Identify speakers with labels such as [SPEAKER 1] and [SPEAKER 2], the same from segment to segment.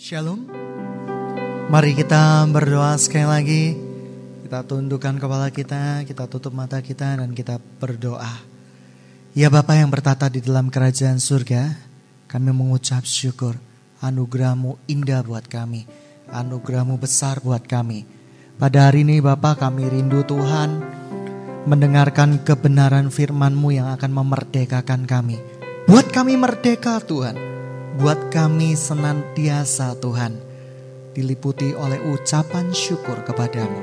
[SPEAKER 1] Shalom. Mari kita berdoa sekali lagi. Kita tundukkan kepala kita tutup mata kita dan kita berdoa. Ya Bapa yang bertata di dalam kerajaan surga, kami mengucap syukur. Anugerah-Mu indah buat kami. Anugerah-Mu besar buat kami. Pada hari ini Bapa, kami rindu Tuhan mendengarkan kebenaran firman-Mu yang akan memerdekakan kami. Buat kami merdeka Tuhan. Buat kami senantiasa Tuhan diliputi oleh ucapan syukur kepadamu.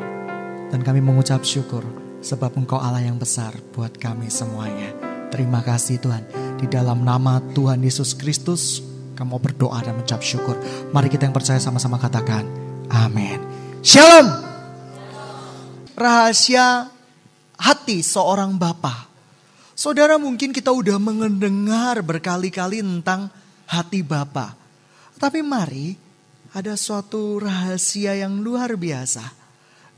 [SPEAKER 1] Dan kami mengucap syukur sebab Engkau Allah yang besar buat kami semuanya. Terima kasih Tuhan. Di dalam nama Tuhan Yesus Kristus kami berdoa dan mengucap syukur. Mari kita yang percaya sama-sama katakan amin. Shalom. Rahasia hati seorang bapa. Saudara, mungkin kita udah mendengar berkali-kali tentang hati Bapa. Tapi mari, ada suatu rahasia yang luar biasa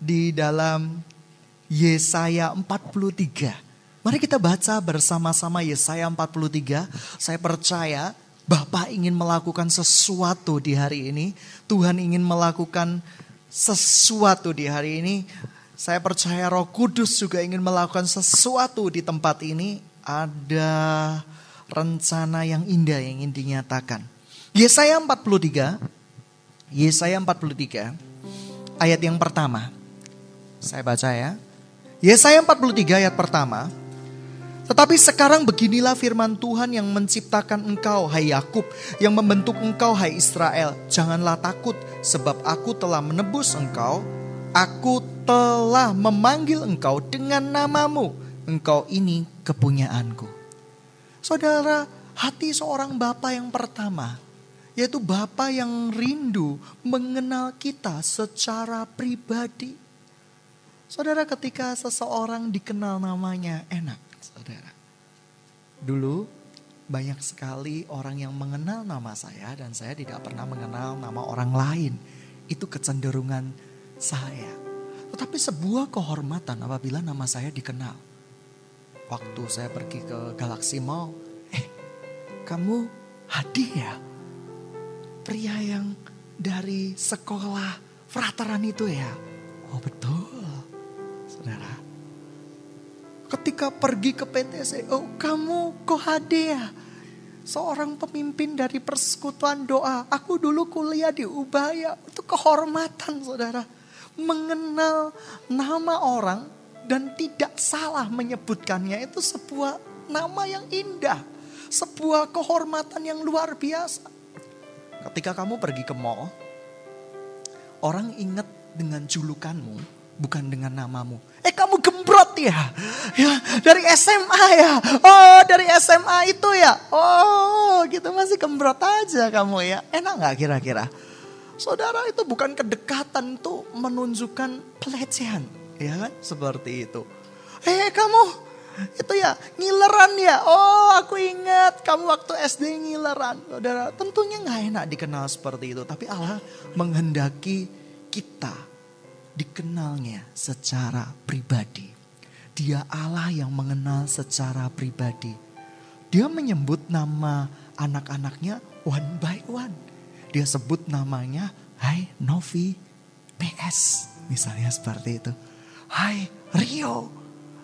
[SPEAKER 1] di dalam Yesaya 43. Mari kita baca bersama-sama Yesaya 43. Saya percaya Bapa ingin melakukan sesuatu di hari ini. Tuhan ingin melakukan sesuatu di hari ini. Saya percaya Roh Kudus juga ingin melakukan sesuatu di tempat ini. Ada rencana yang indah yang ingin dinyatakan. Yesaya 43 ayat yang pertama. Saya baca ya. Yesaya 43 ayat pertama. Tetapi sekarang beginilah firman Tuhan yang menciptakan engkau, hai Yakub, yang membentuk engkau, hai Israel. Janganlah takut, sebab aku telah menebus engkau. Aku telah memanggil engkau dengan namamu. Engkau ini kepunyaanku. Saudara, hati seorang bapa yang pertama, yaitu bapa yang rindu mengenal kita secara pribadi. Saudara, ketika seseorang dikenal namanya enak, saudara. Dulu banyak sekali orang yang mengenal nama saya dan saya tidak pernah mengenal nama orang lain. Itu kecenderungan saya. Tetapi sebuah kehormatan apabila nama saya dikenal. Waktu saya pergi ke Galaxy Mall, kamu Hadi ya? Pria yang dari sekolah frateran itu ya? Oh betul, saudara. Ketika pergi ke PTC, oh kamu kok Hadi ya? Seorang pemimpin dari persekutuan doa. Aku dulu kuliah di Ubaya. Itu kehormatan saudara. Mengenal nama orang dan tidak salah menyebutkannya, itu sebuah nama yang indah. Sebuah kehormatan yang luar biasa. Ketika kamu pergi ke mall, orang ingat dengan julukanmu, bukan dengan namamu. Kamu gembrot ya? Ya, dari SMA ya? Oh, dari SMA itu ya? Oh, gitu masih gembrot aja kamu ya? Enak gak kira-kira? Saudara, itu bukan kedekatan, itu menunjukkan pelecehan. Ya kan? Seperti itu. Kamu itu ya ngileran ya. Oh aku ingat kamu waktu SD ngileran. Saudara, tentunya gak enak dikenal seperti itu. Tapi Allah menghendaki kita dikenalnya secara pribadi. Dia Allah yang mengenal secara pribadi. Dia menyebut nama anak-anaknya one by one. Dia sebut namanya, hai Novi PS. Misalnya seperti itu. Hai Rio,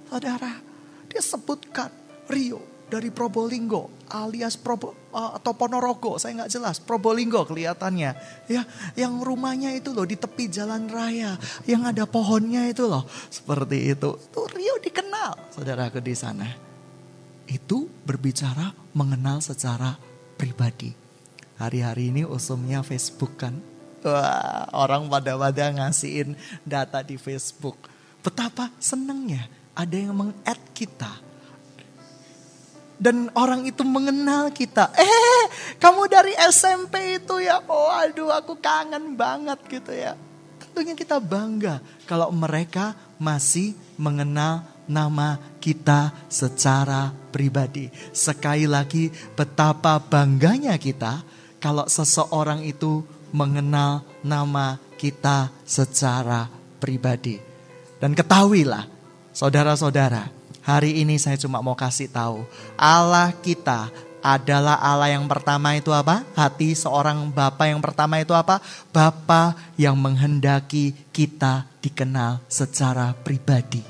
[SPEAKER 1] saudara, dia sebutkan Rio dari Probolinggo alias atau Ponorogo, saya nggak jelas. Probolinggo kelihatannya, ya, yang rumahnya itu loh di tepi jalan raya, yang ada pohonnya itu loh, seperti itu. Itu Rio dikenal, saudaraku di sana. Itu berbicara mengenal secara pribadi. Hari-hari ini usumnya Facebook kan, wah, orang pada ngasihin data di Facebook. Betapa senangnya ada yang meng-add kita. Dan orang itu mengenal kita. Kamu dari SMP itu ya. Oh aduh aku kangen banget gitu ya. Tentunya kita bangga kalau mereka masih mengenal nama kita secara pribadi. Sekali lagi betapa bangganya kita kalau seseorang itu mengenal nama kita secara pribadi. Dan ketahuilah, saudara-saudara, hari ini saya cuma mau kasih tahu, Allah kita adalah Allah yang pertama itu apa? Hati seorang bapa yang pertama itu apa? Bapa yang menghendaki kita dikenal secara pribadi.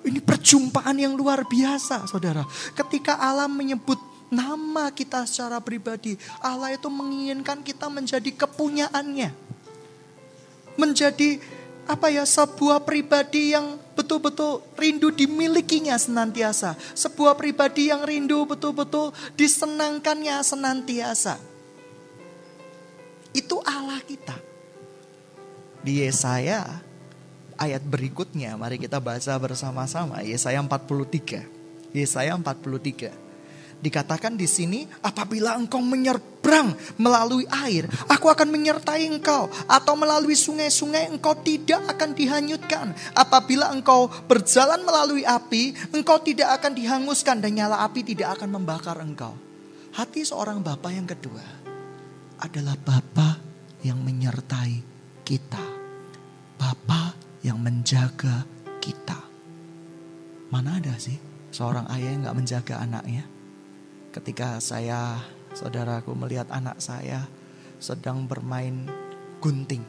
[SPEAKER 1] Ini perjumpaan yang luar biasa, saudara. Ketika Allah menyebut nama kita secara pribadi, Allah itu menginginkan kita menjadi kepunyaannya. Menjadi sebuah pribadi yang betul-betul rindu dimilikinya senantiasa. Sebuah pribadi yang rindu betul-betul disenangkannya senantiasa. Itu Allah kita. Di Yesaya ayat berikutnya, mari kita baca bersama-sama. Yesaya 43. Yesaya 43. Dikatakan di sini, apabila engkau menyeberang melalui air, aku akan menyertai engkau. Atau melalui sungai-sungai, engkau tidak akan dihanyutkan. Apabila engkau berjalan melalui api, engkau tidak akan dihanguskan. Dan nyala api tidak akan membakar engkau. Hati seorang bapa yang kedua adalah bapa yang menyertai kita. Bapa yang menjaga kita. Mana ada sih seorang ayah yang gak menjaga anaknya? Ketika saudaraku melihat anak saya sedang bermain gunting.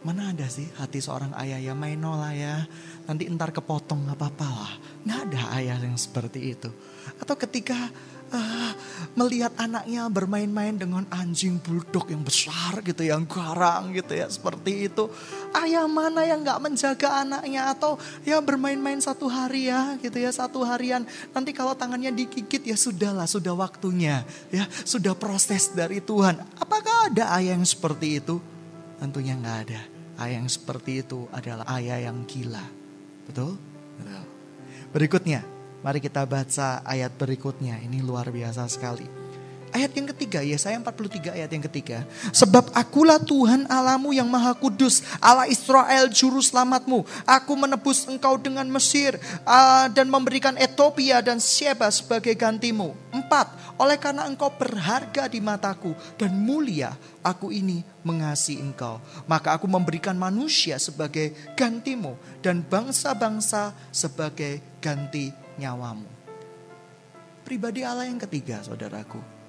[SPEAKER 1] Mana ada sih hati seorang ayah ya main lah ya. Nanti entar kepotong apa-apa lah. Nggak ada ayah yang seperti itu. Atau ketika melihat anaknya bermain-main dengan anjing bulldog yang besar gitu, yang garang gitu ya, seperti itu. Ayah mana yang gak menjaga anaknya? Atau ya bermain-main satu hari ya gitu ya, satu harian. Nanti kalau tangannya digigit ya sudahlah, sudah waktunya ya, sudah proses dari Tuhan. Apakah ada ayah yang seperti itu? Tentunya gak ada. Ayah yang seperti itu adalah ayah yang gila. Betul? Betul. Berikutnya, mari kita baca ayat berikutnya. Ini luar biasa sekali. Ayat yang ketiga, Yesaya 43 ayat yang ketiga. Sebab akulah Tuhan Allahmu yang maha kudus, Allah Israel juru selamatmu. Aku menebus engkau dengan Mesir dan memberikan Ethiopia dan Sheba sebagai gantimu. 4. Oleh karena engkau berharga di mataku dan mulia, aku ini mengasihi engkau. Maka aku memberikan manusia sebagai gantimu dan bangsa-bangsa sebagai ganti nyawamu. Pribadi Allah yang ketiga, saudaraku.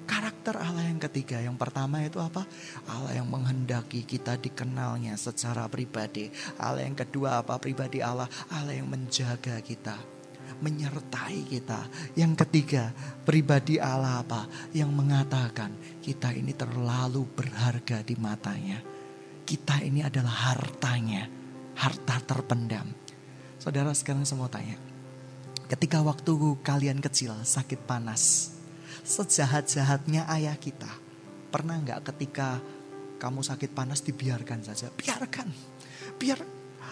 [SPEAKER 1] Karakter Allah yang ketiga, yang pertama itu apa? Allah yang menghendaki kita dikenalnya secara pribadi. Allah yang kedua apa? Pribadi Allah, Allah yang menjaga kita, menyertai kita. Yang ketiga, pribadi Allah apa? Yang mengatakan kita ini terlalu berharga di matanya. Kita ini adalah hartanya, harta terpendam. Saudara sekarang saya mau tanya, ketika waktu kalian kecil sakit panas, sejahat-jahatnya ayah kita, pernah gak ketika kamu sakit panas dibiarkan saja? Biarkan, biar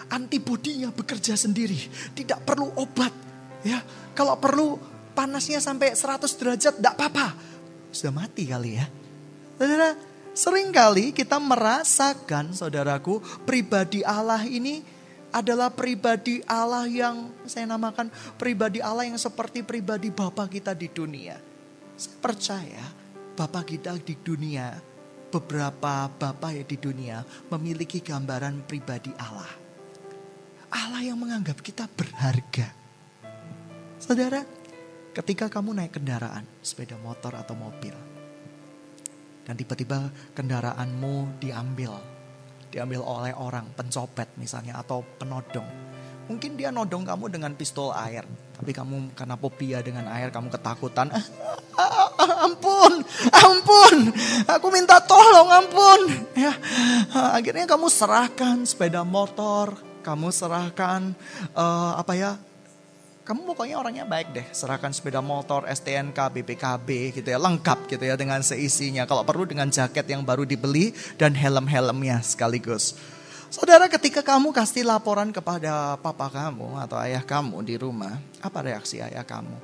[SPEAKER 1] antibodinya bekerja sendiri, tidak perlu obat. Ya, kalau perlu panasnya sampai 100 derajat gak apa-apa, sudah mati kali ya. Saudara, sering kali kita merasakan, saudaraku, pribadi Allah ini adalah pribadi Allah yang saya namakan pribadi Allah yang seperti pribadi Bapa kita di dunia. Saya percaya Bapa kita di dunia, beberapa Bapa ya di dunia memiliki gambaran pribadi Allah. Allah yang menganggap kita berharga. Saudara, ketika kamu naik kendaraan, sepeda motor atau mobil, dan tiba-tiba kendaraanmu diambil oleh orang, pencopet misalnya atau penodong. Mungkin dia nodong kamu dengan pistol air, tapi kamu karena fobia dengan air, kamu ketakutan. Ampun, aku minta tolong, ampun. Ya, akhirnya kamu serahkan sepeda motor, kamu serahkan kamu pokoknya orangnya baik deh. Serahkan sepeda motor, STNK, BPKB gitu ya, lengkap gitu ya dengan seisinya. Kalau perlu dengan jaket yang baru dibeli dan helm-helmnya sekaligus. Saudara, ketika kamu kasih laporan kepada papa kamu atau ayah kamu di rumah, apa reaksi ayah kamu?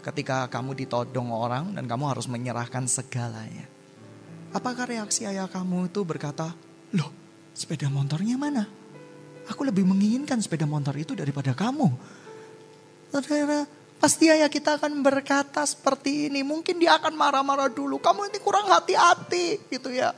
[SPEAKER 1] Ketika kamu ditodong orang dan kamu harus menyerahkan segalanya. Apakah reaksi ayah kamu itu berkata, loh sepeda motornya mana? Aku lebih menginginkan sepeda motor itu daripada kamu. Saudara, pasti ayah kita akan berkata seperti ini. Mungkin dia akan marah-marah dulu. Kamu ini kurang hati-hati gitu ya.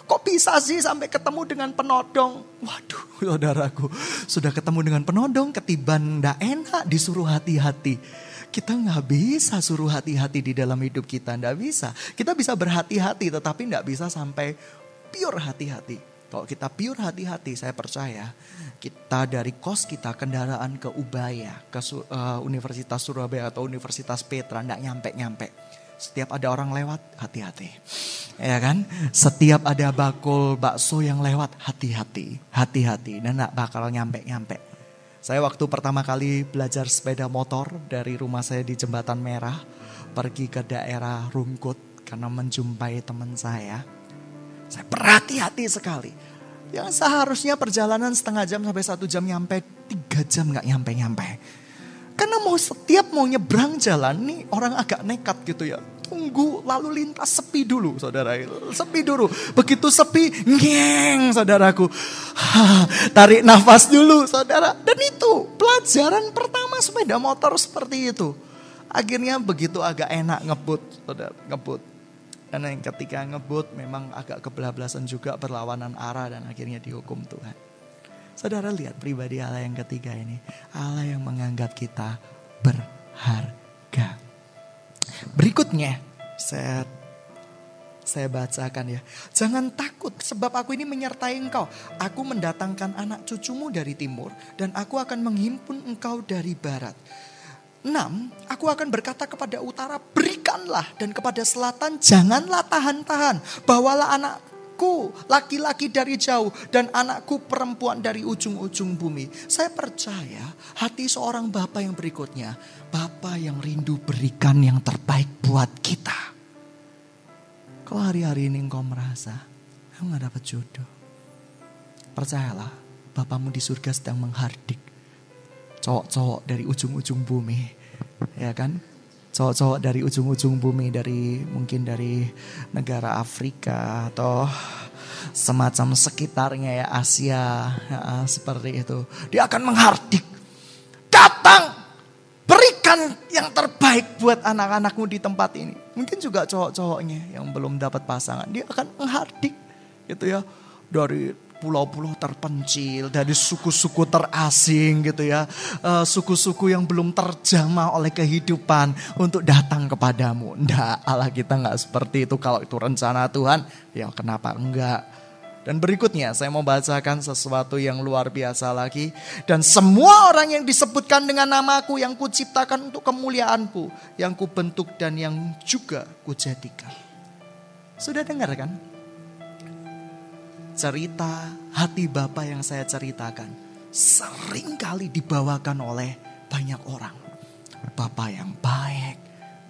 [SPEAKER 1] Kok bisa sih sampai ketemu dengan penodong? Waduh, saudaraku, sudah ketemu dengan penodong, ketiban ndak enak disuruh hati-hati. Kita nggak bisa suruh hati-hati di dalam hidup kita, nggak bisa. Kita bisa berhati-hati, tetapi nggak bisa sampai pure hati-hati. Kalau kita pure hati-hati, saya percaya kita dari kos kita kendaraan ke Ubaya, ke Universitas Surabaya atau Universitas Petra, nggak nyampe-nyampe. Setiap ada orang lewat, hati-hati. Ya kan? Setiap ada bakul bakso yang lewat, hati-hati. Hati-hati, dan nggak bakal nyampe-nyampe. Saya waktu pertama kali belajar sepeda motor dari rumah saya di Jembatan Merah, pergi ke daerah Rungkut karena menjumpai teman saya berhati-hati sekali. Yang seharusnya perjalanan setengah jam sampai 1 jam nyampe, 3 jam gak nyampe-nyampe. Karena setiap mau nyebrang jalan nih orang agak nekat gitu ya. Tunggu lalu lintas sepi dulu saudara. Sepi dulu. Begitu sepi, ngeng saudaraku. Tarik nafas dulu saudara. Dan itu pelajaran pertama sepeda motor seperti itu. Akhirnya begitu agak enak ngebut saudara, ngebut. Dan ketika ngebut memang agak kebablasan juga, berlawanan arah dan akhirnya dihukum Tuhan. Saudara lihat pribadi Allah yang ketiga ini. Allah yang menganggap kita berharga. Berikutnya saya bacakan ya. Jangan takut sebab aku ini menyertai engkau. Aku mendatangkan anak cucumu dari timur dan aku akan menghimpun engkau dari barat. 6, aku akan berkata kepada utara, berikanlah, dan kepada selatan, janganlah tahan-tahan. Bawalah anakku laki-laki dari jauh dan anakku perempuan dari ujung-ujung bumi. Saya percaya hati seorang Bapa yang berikutnya, Bapa yang rindu berikan yang terbaik buat kita. Kalau hari-hari ini engkau merasa engkau gak dapat jodoh, percayalah Bapamu di surga sedang menghardik cowok-cowok dari ujung-ujung bumi, ya kan? Cowok-cowok dari ujung-ujung bumi, mungkin dari negara Afrika atau semacam sekitarnya ya, Asia, ya, seperti itu. Dia akan menghardik, datang, berikan yang terbaik buat anak-anakmu di tempat ini. Mungkin juga cowok-cowoknya yang belum dapat pasangan, dia akan menghardik, gitu ya, dari pulau-pulau terpencil, dari suku-suku terasing gitu ya. Suku-suku yang belum terjamah oleh kehidupan untuk datang kepadamu. Nggak, Allah kita nggak seperti itu. Kalau itu rencana Tuhan, ya kenapa enggak? Dan berikutnya saya mau bacakan sesuatu yang luar biasa lagi. Dan semua orang yang disebutkan dengan namaku yang kuciptakan untuk kemuliaanku, yang kubentuk dan yang juga kujadikan. Sudah dengar kan? Cerita hati Bapa yang saya ceritakan sering kali dibawakan oleh banyak orang. Bapa yang baik,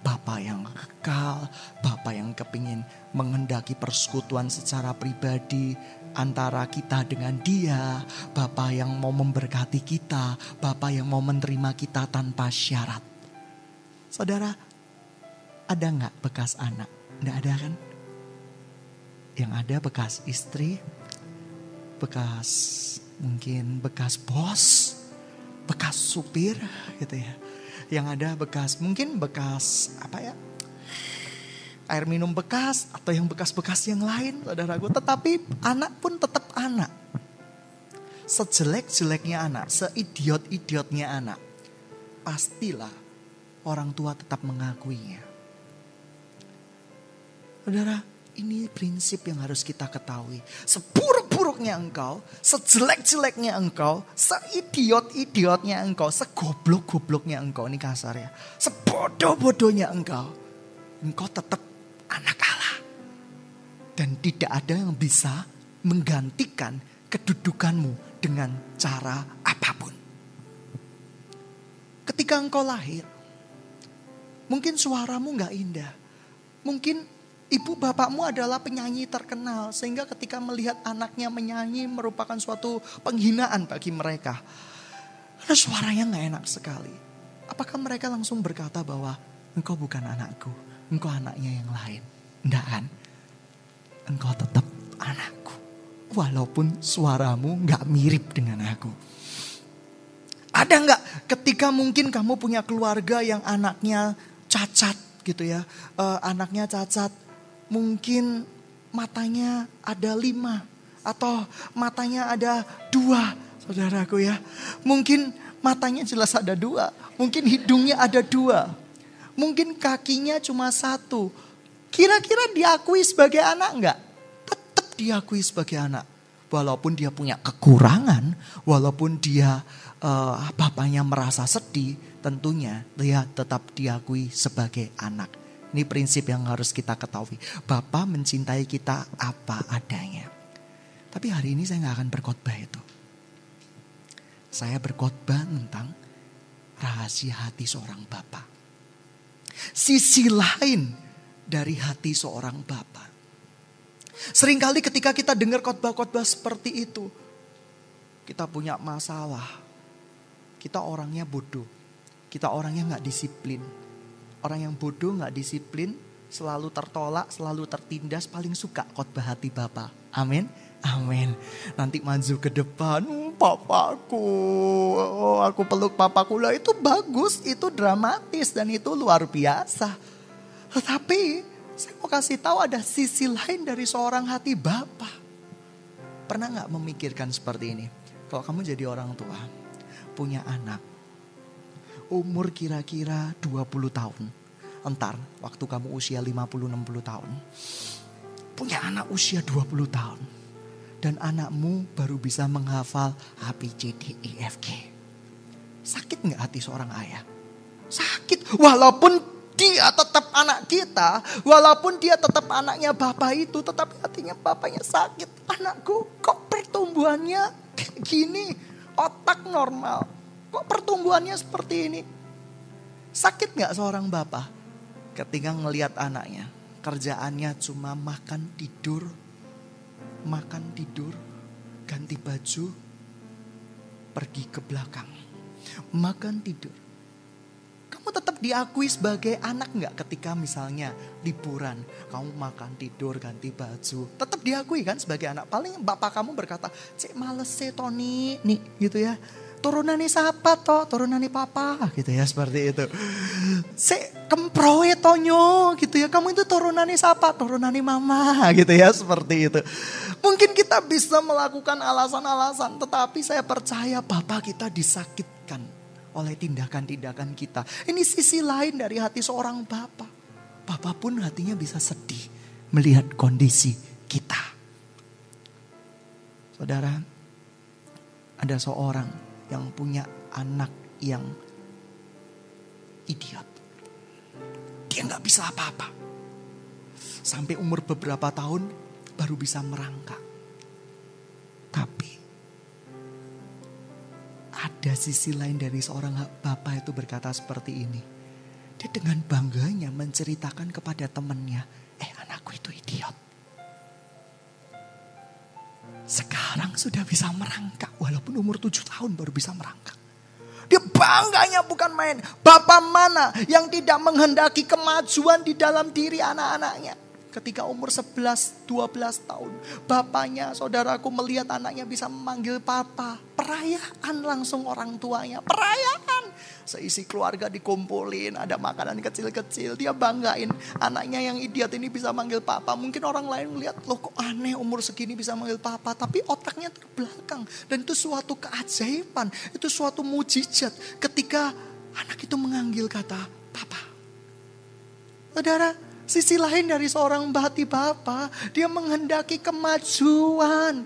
[SPEAKER 1] Bapa yang kekal, Bapa yang kepingin mengendaki persekutuan secara pribadi antara kita dengan Dia, Bapa yang mau memberkati kita, Bapa yang mau menerima kita tanpa syarat. Saudara, ada gak bekas anak? Nggak ada kan? Yang ada bekas istri, mungkin bekas bos, bekas supir gitu ya. Yang ada mungkin bekas air minum bekas atau yang bekas-bekas yang lain saudaraku. Tetapi anak pun tetap anak. Sejelek-jeleknya anak, seidiot-idiotnya anak, pastilah orang tua tetap mengakuinya. Saudara, ini prinsip yang harus kita ketahui. Seburuk-buruknya engkau, sejelek-jeleknya engkau, seidiot-idiotnya engkau, segoblok-gobloknya engkau, ini kasar ya. Sebodoh-bodohnya engkau tetap anak Allah. Dan tidak ada yang bisa menggantikan kedudukanmu dengan cara apapun. Ketika engkau lahir, mungkin suaramu gak indah. Mungkin ibu bapakmu adalah penyanyi terkenal, sehingga ketika melihat anaknya menyanyi merupakan suatu penghinaan bagi mereka. Karena suaranya gak enak sekali. Apakah mereka langsung berkata bahwa engkau bukan anakku, engkau anaknya yang lain? Enggak kan? Engkau tetap anakku, walaupun suaramu gak mirip dengan aku. Ada gak ketika mungkin kamu punya keluarga yang anaknya cacat gitu ya, anaknya cacat, mungkin matanya ada 5 atau matanya ada 2. Saudaraku ya, mungkin matanya jelas ada dua, mungkin hidungnya ada dua, mungkin kakinya cuma satu. Kira-kira diakui sebagai anak enggak? Tetap diakui sebagai anak. Walaupun dia punya kekurangan, walaupun dia bapaknya merasa sedih, tentunya dia tetap diakui sebagai anak. Ini prinsip yang harus kita ketahui. Bapa mencintai kita apa adanya. Tapi hari ini saya gak akan berkhotbah itu. Saya berkhotbah tentang rahasia hati seorang bapa. Sisi lain dari hati seorang bapa. Seringkali ketika kita dengar khotbah-khotbah seperti itu, kita punya masalah. Kita orangnya bodoh. Kita orangnya gak disiplin. Orang yang bodoh gak disiplin, selalu tertolak, selalu tertindas, paling suka khotbah hati bapa. Amin. Amin. Nanti maju ke depan, papaku, aku peluk papaku lah, itu bagus, itu dramatis dan itu luar biasa. Tetapi saya mau kasih tahu ada sisi lain dari seorang hati bapa. Pernah gak memikirkan seperti ini? Kalau kamu jadi orang tua, punya anak, umur kira-kira 20 tahun. Entar waktu kamu usia 50-60 tahun. Punya anak usia 20 tahun. Dan anakmu baru bisa menghafal A, B, C, D, E, F, G. Sakit gak hati seorang ayah? Sakit. Walaupun dia tetap anak kita. Walaupun dia tetap anaknya bapak itu. Tetapi hatinya bapaknya sakit. Anakku kok pertumbuhannya gini? Otak normal. Kok pertumbuhannya seperti ini? Sakit gak seorang bapak ketika ngelihat anaknya? Kerjaannya cuma makan tidur, ganti baju, pergi ke belakang. Makan tidur. Kamu tetap diakui sebagai anak gak ketika misalnya liburan? Kamu makan tidur, ganti baju. Tetap diakui kan sebagai anak. Paling bapak kamu berkata, cek males Tony, nih gitu ya. Turunane siapa toh? Turunane papa gitu ya, seperti itu. Kemproe tonyo gitu ya. Kamu itu turunane siapa? Turunane mama gitu ya, seperti itu. Mungkin kita bisa melakukan alasan-alasan, tetapi saya percaya Bapa kita disakitkan oleh tindakan-tindakan kita. Ini sisi lain dari hati seorang Bapa. Bapa pun hatinya bisa sedih melihat kondisi kita. Saudara, ada seorang yang punya anak yang idiot. Dia gak bisa apa-apa. Sampai umur beberapa tahun baru bisa merangkak. Tapi ada sisi lain dari seorang bapak itu berkata seperti ini. Dia dengan bangganya menceritakan kepada temannya, anakku itu idiot. Sekarang sudah bisa merangkak. Walaupun umur 7 tahun baru bisa merangkak. Dia bangganya bukan main. Bapak mana yang tidak menghendaki kemajuan di dalam diri anak-anaknya. Ketika umur 11-12 tahun. Bapaknya, saudaraku melihat anaknya bisa memanggil papa. Perayaan langsung orang tuanya. Perayaan. Seisi keluarga dikumpulin. Ada makanan kecil-kecil. Dia banggain anaknya yang idiot ini bisa manggil papa. Mungkin orang lain melihat, loh kok aneh umur segini bisa manggil papa. Tapi otaknya terbelakang. Dan itu suatu keajaiban. Itu suatu mujizat. Ketika anak itu menganggil kata papa. Saudara, sisi lain dari seorang hati bapa, dia menghendaki kemajuan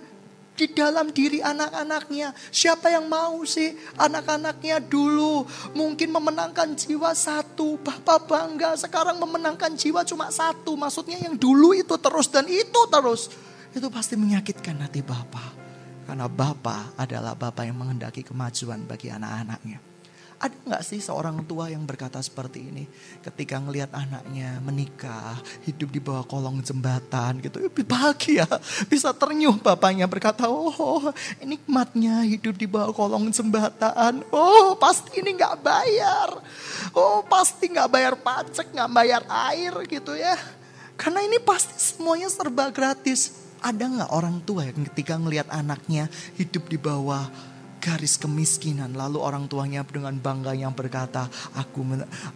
[SPEAKER 1] di dalam diri anak-anaknya. Siapa yang mau sih anak-anaknya dulu mungkin memenangkan jiwa satu. Bapak bangga sekarang memenangkan jiwa cuma satu. Maksudnya yang dulu itu terus dan itu terus. Itu pasti menyakitkan hati bapak. Karena bapak adalah bapak yang menghendaki kemajuan bagi anak-anaknya. Ada gak sih seorang tua yang berkata seperti ini? Ketika ngelihat anaknya menikah, hidup di bawah kolong jembatan gitu. Bahagia, bisa ternyuh bapaknya berkata, oh ini nikmatnya hidup di bawah kolong jembatan. Oh pasti ini gak bayar. Oh pasti gak bayar pajak, gak bayar air gitu ya. Karena ini pasti semuanya serba gratis. Ada gak orang tua yang ketika ngelihat anaknya hidup di bawah garis kemiskinan, lalu orang tuanya dengan bangga yang berkata,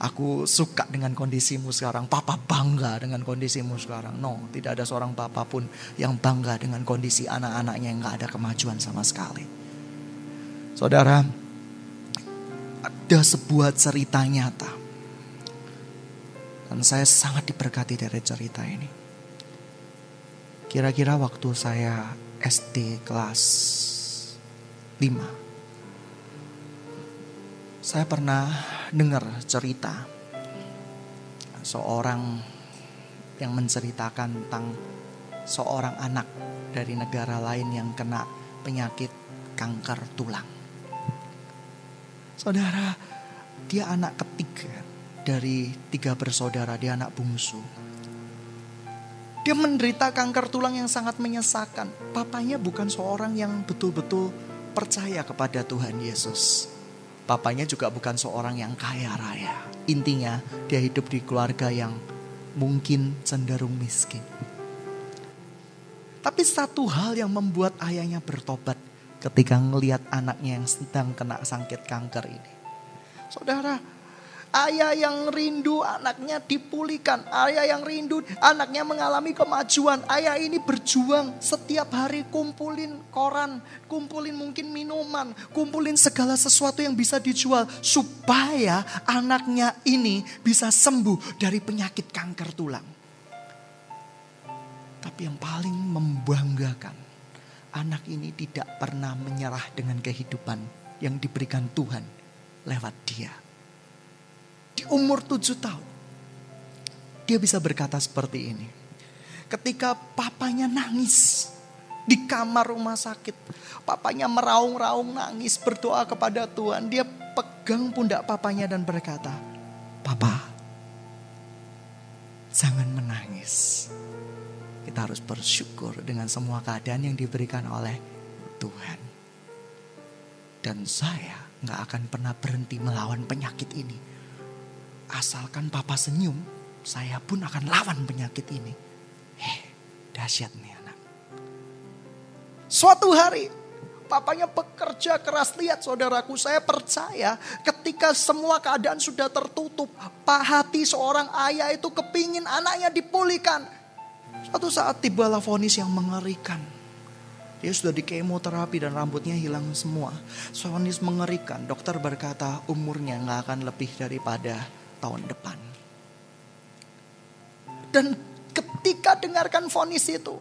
[SPEAKER 1] aku suka dengan kondisimu sekarang. Papa bangga dengan kondisimu sekarang. No, tidak ada seorang papa pun yang bangga dengan kondisi anak-anaknya yang gak ada kemajuan sama sekali. Saudara, ada sebuah cerita nyata. Dan saya sangat diberkati dari cerita ini. Kira-kira waktu saya SD kelas 5. Saya pernah dengar cerita seorang yang menceritakan tentang seorang anak dari negara lain yang kena penyakit kanker tulang. Saudara, dia anak ketiga dari 3 bersaudara, dia anak bungsu. Dia menderita kanker tulang yang sangat menyesakan. Papanya bukan seorang yang betul-betul percaya kepada Tuhan Yesus. Papanya juga bukan seorang yang kaya raya. Intinya dia hidup di keluarga yang mungkin cenderung miskin. Tapi satu hal yang membuat ayahnya bertobat ketika melihat anaknya yang sedang kena sakit kanker ini. Saudara, ayah yang rindu anaknya dipulihkan. Ayah yang rindu anaknya mengalami kemajuan. Ayah ini berjuang setiap hari, kumpulin koran, kumpulin mungkin minuman, kumpulin segala sesuatu yang bisa dijual. Supaya anaknya ini bisa sembuh dari penyakit kanker tulang. Tapi yang paling membanggakan, anak ini tidak pernah menyerah dengan kehidupan yang diberikan Tuhan lewat dia. Di umur 7 tahun, dia bisa berkata seperti ini. Ketika papanya nangis di kamar rumah sakit, papanya meraung-raung nangis berdoa kepada Tuhan. Dia pegang pundak papanya dan berkata, "Papa, jangan menangis. Kita harus bersyukur dengan semua keadaan yang diberikan oleh Tuhan. Dan saya gak akan pernah berhenti melawan penyakit ini. Asalkan papa senyum, saya pun akan lawan penyakit ini." Dahsyat nih anak. Suatu hari, papanya bekerja keras. Lihat saudaraku, saya percaya ketika semua keadaan sudah tertutup, hati seorang ayah itu kepingin anaknya dipulihkan. Suatu saat tibalah vonis yang mengerikan. Dia sudah di kemoterapi dan rambutnya hilang semua. Vonis mengerikan. Dokter berkata umurnya gak akan lebih daripada tahun depan. Dan ketika dengarkan vonis itu,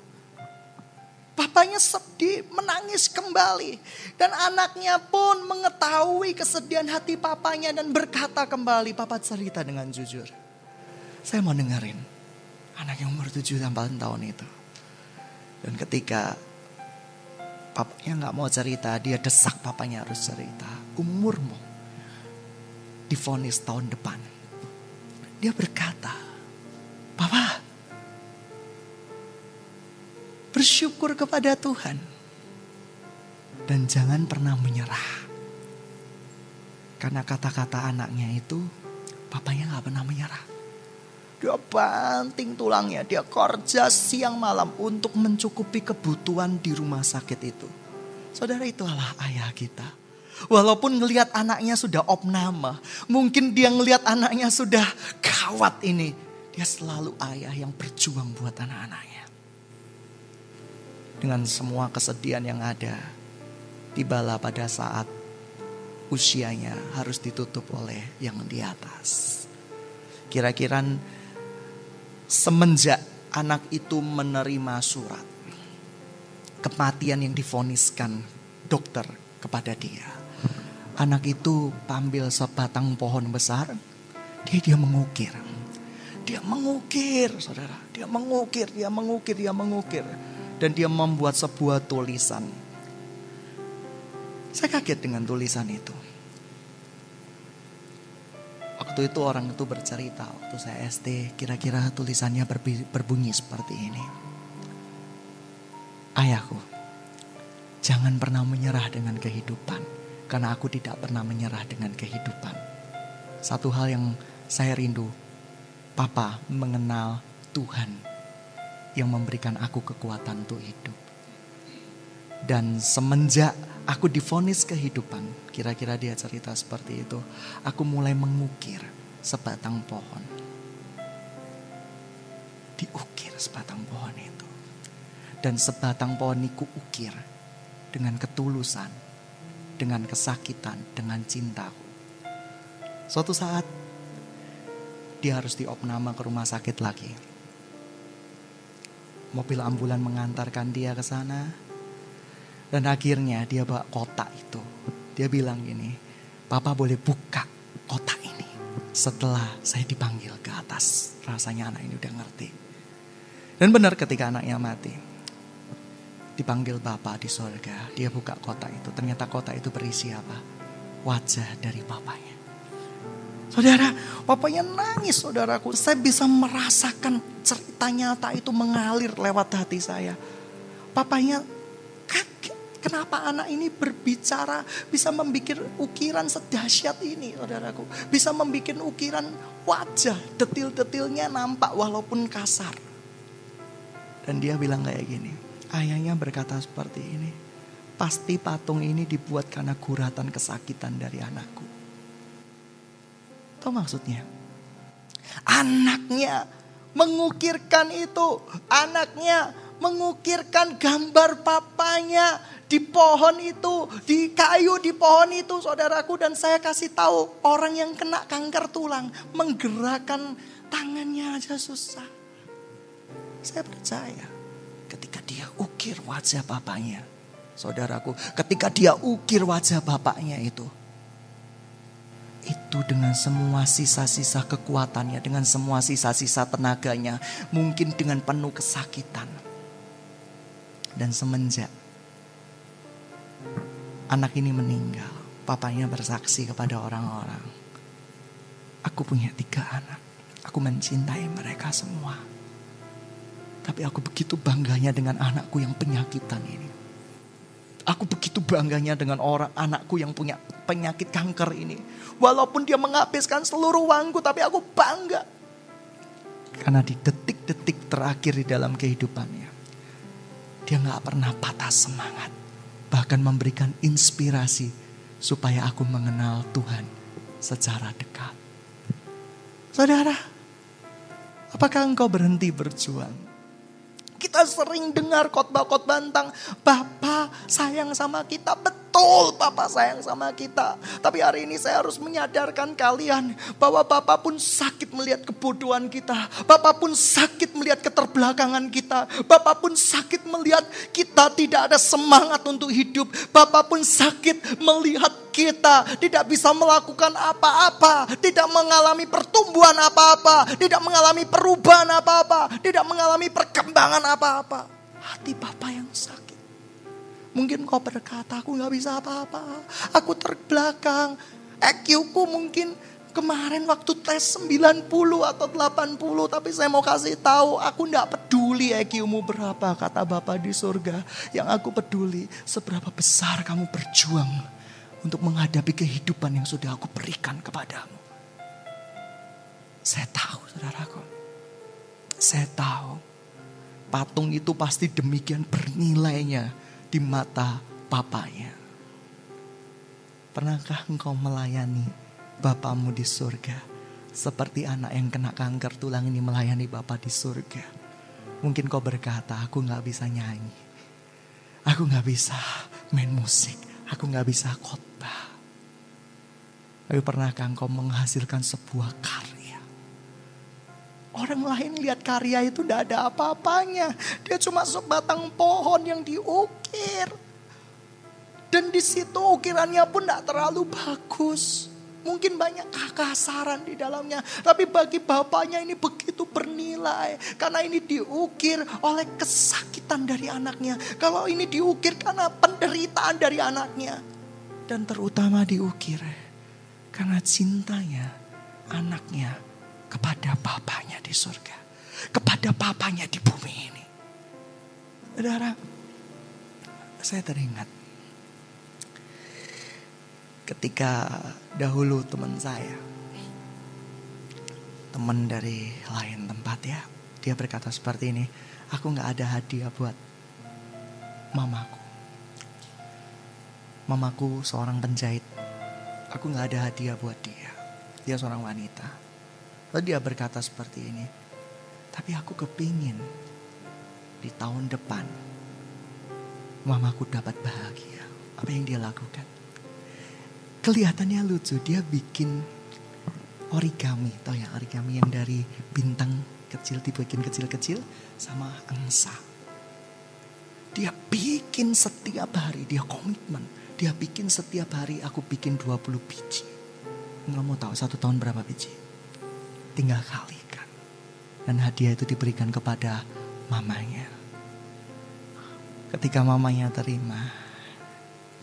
[SPEAKER 1] papanya sedih, menangis kembali. Dan anaknya pun mengetahui kesedihan hati papanya dan berkata kembali. Papa cerita dengan jujur, "Saya mau dengerin." Anak yang umur 7-8 tahun itu. Dan ketika papanya gak mau cerita, dia desak papanya harus cerita. Umurmu divonis tahun depan. Dia berkata, "Papa, bersyukur kepada Tuhan. Dan jangan pernah menyerah." Karena kata-kata anaknya itu, papanya gak pernah menyerah. Dia banting tulangnya, dia kerja siang malam untuk mencukupi kebutuhan di rumah sakit itu. Saudara, itu adalah ayah kita. Walaupun ngelihat anaknya sudah opname, mungkin dia ngelihat anaknya sudah gawat ini, dia selalu ayah yang berjuang buat anak-anaknya. Dengan semua kesedihan yang ada, tibalah pada saat usianya harus ditutup oleh yang di atas. Kira-kira semenjak anak itu menerima surat kematian yang divoniskan dokter kepada dia, anak itu ambil sebatang pohon besar, dia mengukir. Dia mengukir, saudara. Dia mengukir. Dan dia membuat sebuah tulisan. Saya kaget dengan tulisan itu. Waktu itu orang itu bercerita, waktu saya SD, kira-kira tulisannya berbunyi seperti ini. "Ayahku, jangan pernah menyerah dengan kehidupan, karena aku tidak pernah menyerah dengan kehidupan. Satu hal yang saya rindu, Papa mengenal Tuhan yang memberikan aku kekuatan untuk hidup. Dan semenjak aku divonis kehidupan," kira-kira dia cerita seperti itu, "aku mulai mengukir sebatang pohon." Diukir sebatang pohon itu. Dan sebatang pohon itu ukir dengan ketulusan. dengan kesakitan, dengan cintaku. Suatu saat dia harus diopname ke rumah sakit lagi. Mobil ambulan mengantarkan dia ke sana. Dan akhirnya dia bawa kotak itu. Dia bilang gini, Papa boleh buka kotak ini setelah saya dipanggil ke atas. Rasanya anak ini udah ngerti. Dan benar ketika anaknya mati, dipanggil Bapa di sorga, dia buka kotak itu. Ternyata kotak itu berisi apa? Wajah dari papanya. Saudara, papanya nangis saudaraku. Saya bisa merasakan cerita nyata itu mengalir lewat hati saya. Papanya kaget. Kenapa anak ini berbicara, bisa membuat ukiran sedahsyat ini saudaraku. Bisa membuat ukiran wajah, detil-detilnya nampak walaupun kasar. Dan dia bilang kayak gini, ayahnya berkata seperti ini, pasti patung ini dibuat karena guratan kesakitan dari anakku. Tahu maksudnya? Anaknya mengukirkan itu, anaknya mengukirkan gambar papanya di pohon itu, di kayu di pohon itu saudaraku. Dan saya kasih tahu, orang yang kena kanker tulang menggerakkan tangannya aja susah. Saya percaya ketika dia ukir wajah bapaknya, saudaraku, ketika dia ukir wajah bapaknya itu dengan semua sisa-sisa kekuatannya, dengan semua sisa-sisa tenaganya, mungkin dengan penuh kesakitan. Dan semenjak anak ini meninggal, papanya bersaksi kepada orang-orang, aku punya 3 anak, aku mencintai mereka semua. Tapi aku begitu bangganya dengan anakku yang penyakitan ini. Aku begitu bangganya dengan anakku yang punya penyakit kanker ini. Walaupun dia menghabiskan seluruh uangku, tapi aku bangga. Karena di detik-detik terakhir di dalam kehidupannya, dia gak pernah patah semangat. Bahkan memberikan inspirasi supaya aku mengenal Tuhan secara dekat. Saudara, apakah engkau berhenti berjuang? Kita sering dengar khotbah-khotbah tentang Bapa sayang sama kita. Betul, Bapa sayang sama kita. Tapi hari ini saya harus menyadarkan kalian bahwa Bapa pun sakit melihat kebodohan kita. Bapa pun sakit melihat keterbelakangan kita. Bapa pun sakit melihat kita tidak ada semangat untuk hidup. Bapa pun sakit melihat kita tidak bisa melakukan apa-apa, tidak mengalami pertumbuhan apa-apa, tidak mengalami perubahan apa-apa, tidak mengalami perkembangan apa-apa. Hati Bapa yang sakit. Mungkin kau berkata, aku gak bisa apa-apa, aku terbelakang. EQ ku mungkin kemarin waktu tes 90 atau 80, tapi saya mau kasih tahu, aku gak peduli EQ-mu berapa, kata Bapa di surga. Yang aku peduli, seberapa besar kamu berjuang untuk menghadapi kehidupan yang sudah aku berikan kepadamu. Saya tahu saudaraku. Saya tahu. Patung itu pasti demikian bernilainya di mata Bapanya. Pernahkah engkau melayani Bapamu di surga? Seperti anak yang kena kanker tulang ini melayani Bapa di surga. Mungkin kau berkata, aku gak bisa nyanyi. Aku gak bisa main musik. Aku gak bisa khotbah. Tapi pernahkah engkau menghasilkan sebuah karya? Orang lain lihat karya itu gak ada apa-apanya. Dia cuma sebatang pohon yang diukir. Dan di situ ukirannya pun gak terlalu bagus. Mungkin banyak kekasaran di dalamnya. Tapi bagi bapaknya ini begitu bernilai. Karena ini diukir oleh kesakitan dari anaknya. Kalau ini diukir karena penderitaan dari anaknya. Dan terutama diukir karena cintanya anaknya kepada bapaknya di surga. Kepada bapaknya di bumi ini. Saudara, saya teringat. Ketika dahulu teman saya, teman dari lain tempat ya, dia berkata seperti ini, aku gak ada hadiah buat mamaku. Mamaku seorang penjahit, aku gak ada hadiah buat dia. Dia seorang wanita. Lalu dia berkata seperti ini, tapi aku kepingin di tahun depan mamaku dapat bahagia. Apa yang dia lakukan? kelihatannya lucu. Dia bikin origami. Tahu ya origami yang dari bintang kecil dibikin kecil-kecil sama angsa. Dia bikin setiap hari, dia komitmen. Dia bikin setiap hari, aku bikin 20 biji. Nggak mau tahu 1 tahun berapa biji. Tinggal kalikan. Dan hadiah itu diberikan kepada mamanya. Ketika mamanya terima,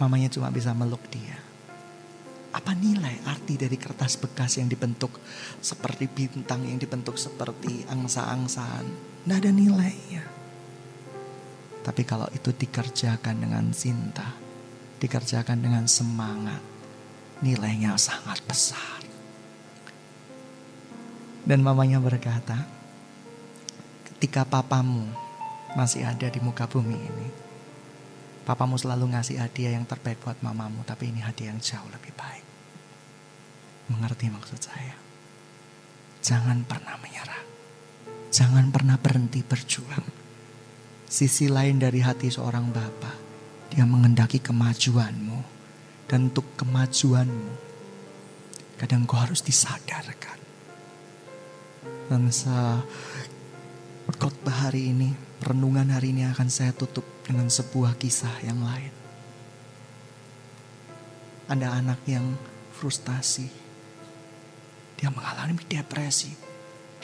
[SPEAKER 1] mamanya cuma bisa meluk dia. Apa nilai arti dari kertas bekas yang dibentuk seperti bintang, yang dibentuk seperti angsa-angsaan? Nggak ada nilainya. Tapi kalau itu dikerjakan dengan cinta, dikerjakan dengan semangat, nilainya sangat besar. Dan mamanya berkata, ketika papamu masih ada di muka bumi ini, papamu selalu ngasih hadiah yang terbaik buat mamamu, tapi ini hadiah yang jauh lebih baik. Mengerti maksud saya? Jangan pernah menyerah. Jangan pernah berhenti berjuang. Sisi lain dari hati seorang bapa, dia mengendaki kemajuanmu. Dan untuk kemajuanmu, kadang kau harus disadarkan. Dan khotbah hari ini, renungan hari ini akan saya tutup dengan sebuah kisah yang lain. Ada anak yang frustasi. Dia mengalami depresi.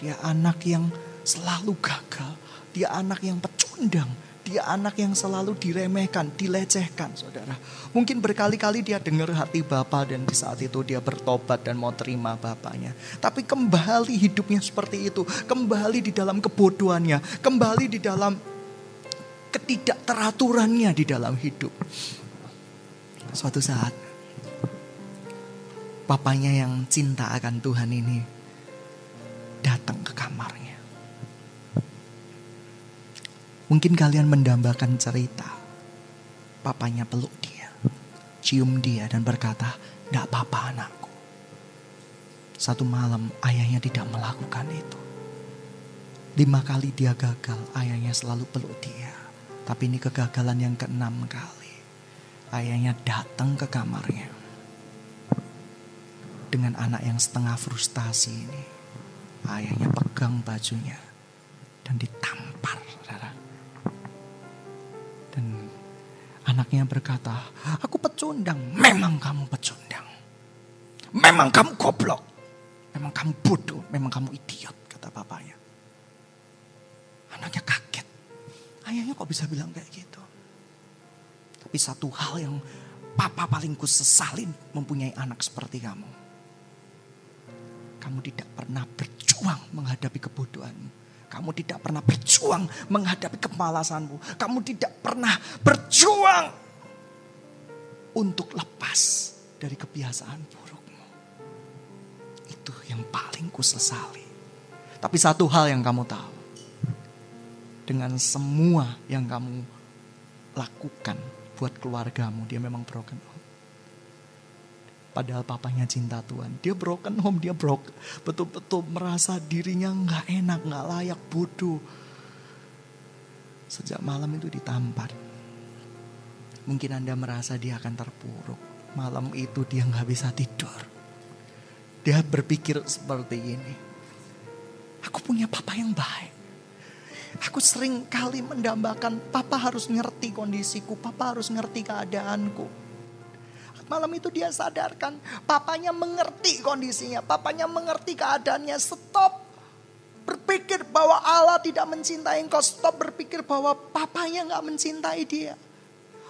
[SPEAKER 1] Dia anak yang selalu gagal. Dia anak yang pecundang. Dia anak yang selalu diremehkan, dilecehkan, saudara. Mungkin berkali-kali dia dengar hati Bapa dan di saat itu dia bertobat dan mau terima bapaknya. Tapi kembali hidupnya seperti itu. Kembali di dalam kebodohannya. Kembali di dalam ketidakteraturannya di dalam hidup. Suatu saat, papanya yang cinta akan Tuhan ini datang ke kamarnya. Mungkin kalian mendambakan cerita. Papanya peluk dia, cium dia dan berkata, "Nggak apa-apa anakku." Satu malam ayahnya tidak melakukan itu. 5 kali dia gagal, ayahnya selalu peluk dia. Tapi ini kegagalan yang ke-6 kali. Ayahnya datang ke kamarnya. Dengan anak yang setengah frustasi ini. Ayahnya pegang bajunya dan ditampar. Dan anaknya berkata, "Aku pecundang." "Memang kamu pecundang. Memang kamu goblok. Memang kamu bodoh. Memang kamu idiot," kata papanya. Anaknya kaget. Ayahnya kok bisa bilang kayak gitu? Tapi satu hal yang papa paling kusesalin mempunyai anak seperti kamu. Kamu tidak pernah berjuang menghadapi kebodohanmu. Kamu tidak pernah berjuang menghadapi kemalasanmu. Kamu tidak pernah berjuang untuk lepas dari kebiasaan burukmu. Itu yang paling kusesali. Tapi satu hal yang kamu tahu. Dengan semua yang kamu lakukan buat keluargamu, dia memang broken home. Padahal papanya cinta Tuhan. Dia broken home, dia betul-betul merasa dirinya gak enak, gak layak, bodoh. Sejak malam itu ditampar. Mungkin Anda merasa dia akan terpuruk. Malam itu dia gak bisa tidur. Dia berpikir seperti ini. Aku punya papa yang baik. Aku sering kali mendambakan papa harus ngerti kondisiku. Papa harus ngerti keadaanku. Malam itu dia sadarkan papanya mengerti kondisinya. Papanya mengerti keadaannya. Stop berpikir bahwa Allah tidak mencintai engkau. Stop berpikir bahwa papanya gak mencintai dia.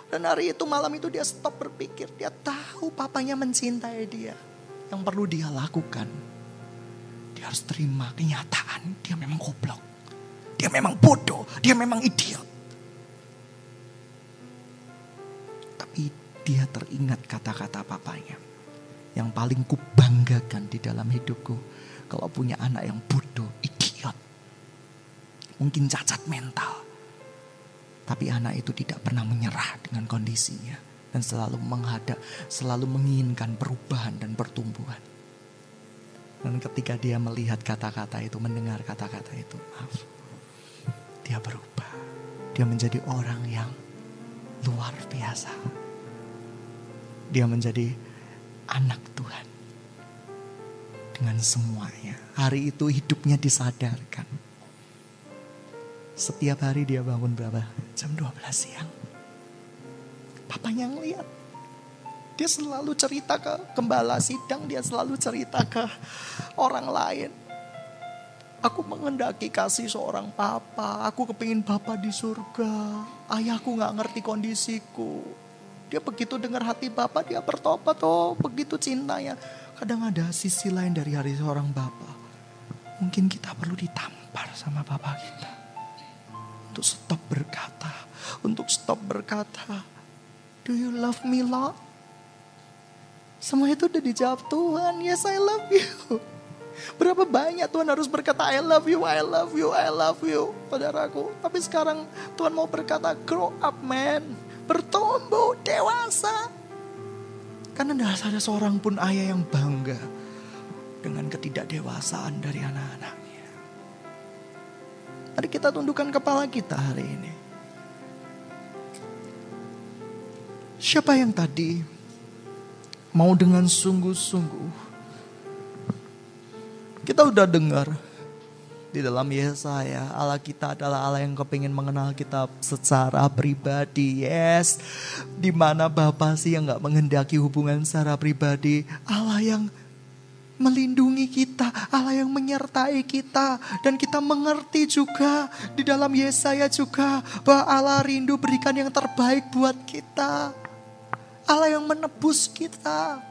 [SPEAKER 1] Dan hari itu malam itu dia stop berpikir. Dia tahu papanya mencintai dia. Yang perlu dia lakukan, dia harus terima kenyataan. Dia memang goblok. Dia memang bodoh. Dia memang idiot. Tapi dia teringat kata-kata papanya. Yang paling kubanggakan di dalam hidupku. Kalau punya anak yang bodoh, idiot. Mungkin cacat mental. Tapi anak itu tidak pernah menyerah dengan kondisinya. Dan selalu selalu menginginkan perubahan dan pertumbuhan. Dan ketika dia melihat kata-kata itu, mendengar kata-kata itu, maaf. Dia berubah. Dia menjadi orang yang luar biasa. Dia menjadi anak Tuhan. Dengan semuanya. Hari itu hidupnya disadarkan. Setiap hari dia bangun berapa? Jam 12 siang. Papanya ngeliat. Dia selalu cerita ke gembala sidang. Dia selalu cerita ke orang lain. Aku mengendaki kasih seorang papa. Aku kepingin papa di surga. Ayahku gak ngerti kondisiku. Dia begitu dengar hati papa, dia bertobat. Oh, begitu cintanya. Kadang ada sisi lain dari hari seorang bapa. Mungkin kita perlu ditampar sama papa kita. Untuk stop berkata. Untuk stop berkata. Do you love me, Lord? Semua itu udah dijawab Tuhan. Yes, I love you. Berapa banyak Tuhan harus berkata I love you, I love you, I love you, saudaraku. Tapi sekarang Tuhan mau berkata grow up man. Bertumbuh, dewasa. Karena tidak ada seorang pun ayah yang bangga dengan ketidakdewasaan dari anak-anaknya. Mari kita tundukkan kepala kita hari ini. Siapa yang tadi mau dengan sungguh-sungguh? Kita udah dengar di dalam Yesaya, Allah kita adalah Allah yang kepingin mengenal kita secara pribadi. Yes, di mana Bapa sih yang gak menghendaki hubungan secara pribadi? Allah yang melindungi kita, Allah yang menyertai kita. Dan kita mengerti juga di dalam Yesaya juga bahwa Allah rindu berikan yang terbaik buat kita. Allah yang menebus kita.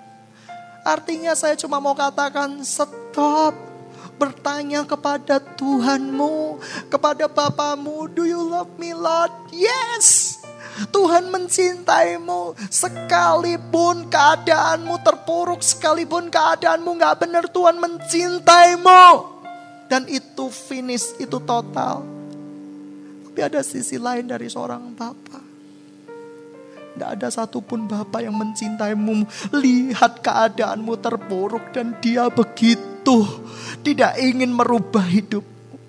[SPEAKER 1] Artinya saya cuma mau katakan stop. Bertanya kepada Tuhanmu, kepada Bapamu, do you love me, Lord? Yes. Tuhan mencintaimu. Sekalipun keadaanmu terpuruk, sekalipun keadaanmu gak benar, Tuhan mencintaimu. Dan itu finish, itu total. Tapi ada sisi lain dari seorang Bapa. Tidak ada satupun Bapa yang mencintaimu. Lihat keadaanmu terpuruk dan dia begitu tidak ingin merubah hidupmu.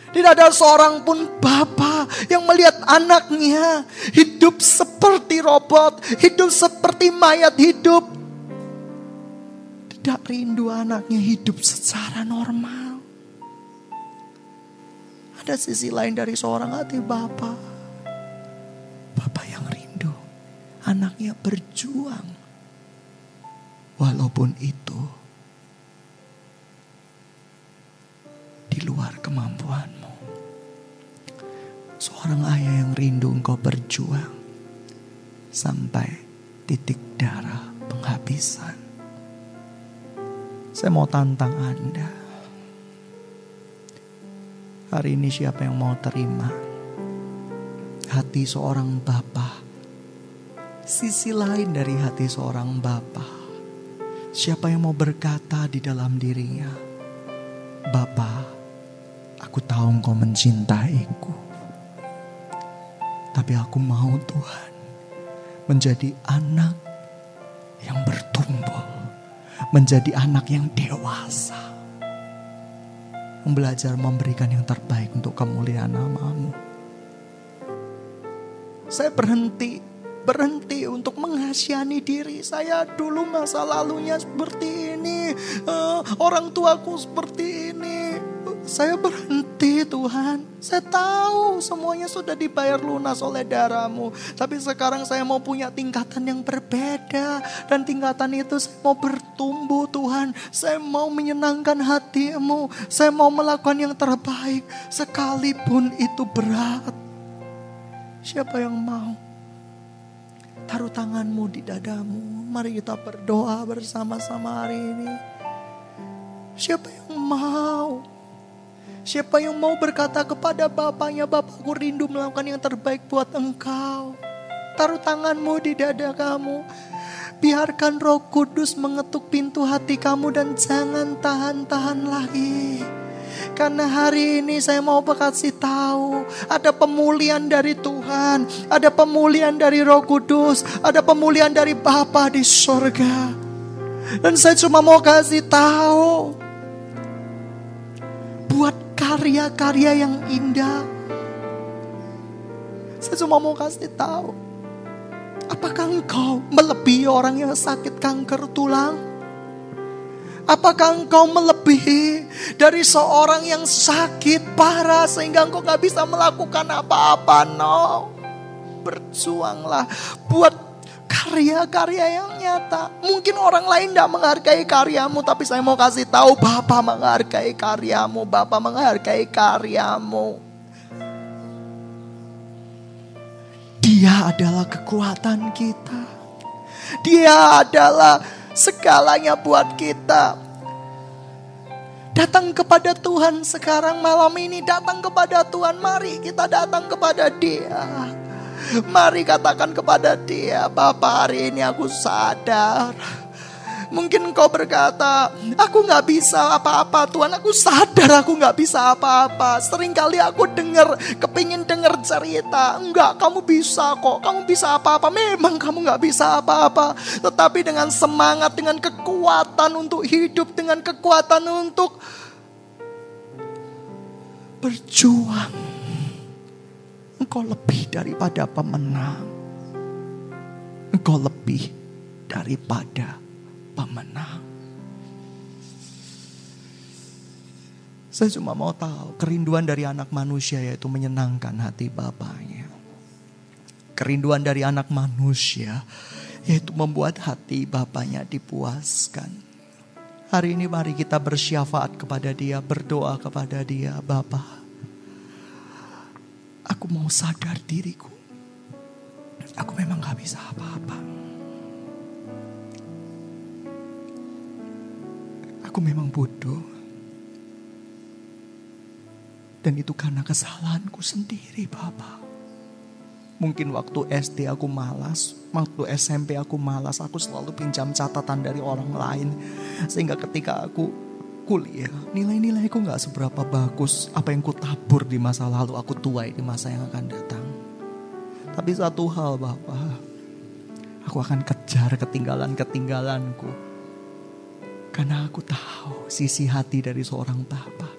[SPEAKER 1] Tidak ada seorang pun Bapa yang melihat anaknya hidup seperti robot, hidup seperti mayat hidup. Tidak rindu anaknya hidup secara normal. Ada sisi lain dari seorang hati Bapa. Bapa yang rindu anaknya berjuang. Walaupun itu di luar kemampuanmu. Seorang ayah yang rindu engkau berjuang sampai titik darah penghabisan. Saya mau tantang Anda. Hari ini siapa yang mau terima hati seorang bapa, sisi lain dari hati seorang bapa? Siapa yang mau berkata di dalam dirinya, Bapa, aku tahu engkau mencintaiku, tapi aku mau Tuhan menjadi anak yang bertumbuh, menjadi anak yang dewasa, belajar memberikan yang terbaik untuk kemuliaan nama-Mu. Saya berhenti untuk mengasihani diri saya. Dulu masa lalunya seperti ini, orang tuaku seperti ini. Saya berhenti Tuhan. Saya tahu semuanya sudah dibayar lunas oleh darah-Mu. Tapi sekarang saya mau punya tingkatan yang berbeda. Dan tingkatan itu saya mau bertumbuh Tuhan. Saya mau menyenangkan hati-Mu. Saya mau melakukan yang terbaik. Sekalipun itu berat. Siapa yang mau? Taruh tanganmu di dadamu. Mari kita berdoa bersama-sama hari ini. Siapa yang mau? Siapa yang mau berkata kepada bapaknya, Bapakku rindu melakukan yang terbaik buat engkau. Taruh tanganmu di dada kamu. Biarkan Roh Kudus mengetuk pintu hati kamu dan jangan tahan-tahan lagi. Karena hari ini saya mau kasih tahu, ada pemulihan dari Tuhan, ada pemulihan dari Roh Kudus, ada pemulihan dari Bapa di surga. Dan saya cuma mau kasih tahu, buat karya-karya yang indah. Saya cuma mau kasih tahu, Apakah engkau melebihi orang yang sakit kanker tulang? Apakah engkau melebihi dari seorang yang sakit parah sehingga engkau gak bisa melakukan apa-apa? No. Berjuanglah buat karya-karya yang nyata. Mungkin orang lain gak menghargai karyamu, tapi saya mau kasih tahu, Bapa menghargai karyamu. Bapa menghargai karyamu. Dia adalah kekuatan kita. Dia adalah segalanya buat kita. Datang kepada Tuhan sekarang malam ini. Datang kepada Tuhan. Mari kita datang kepada Dia. Mari katakan kepada Dia, Bapa, hari ini aku sadar. Mungkin engkau berkata, aku gak bisa apa-apa Tuhan. Aku sadar aku gak bisa apa-apa. Seringkali aku kepingin dengar cerita. Enggak, kamu bisa kok. Kamu bisa apa-apa. Memang kamu gak bisa apa-apa. Tetapi dengan semangat, dengan kekuatan untuk hidup, dengan kekuatan untuk berjuang, engkau lebih daripada pemenang. Engkau lebih daripada pemenang. Saya cuma mau tahu, kerinduan dari anak manusia yaitu menyenangkan hati Bapaknya. Kerinduan dari anak manusia yaitu membuat hati Bapaknya dipuaskan. Hari ini mari kita bersyafaat kepada Dia, berdoa kepada Dia. Bapa, aku mau sadar diriku. Aku memang gak bisa apa-apa. Aku memang bodoh. Dan itu karena kesalahanku sendiri, Bapa. Mungkin waktu SD aku malas, waktu SMP aku malas, aku selalu pinjam catatan dari orang lain. Sehingga ketika aku kuliah, nilai-nilaiku gak seberapa bagus. Apa yang ku tabur di masa lalu, aku tuai di masa yang akan datang. Tapi satu hal, Bapa, aku akan kejar ketinggalan-ketinggalanku. Karena aku tahu sisi hati dari seorang Bapa.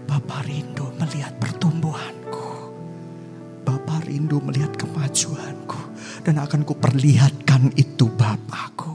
[SPEAKER 1] Bapa rindu melihat pertumbuhanku. Bapa rindu melihat kemajuanku. Dan akan kuperlihatkan itu Bapakku.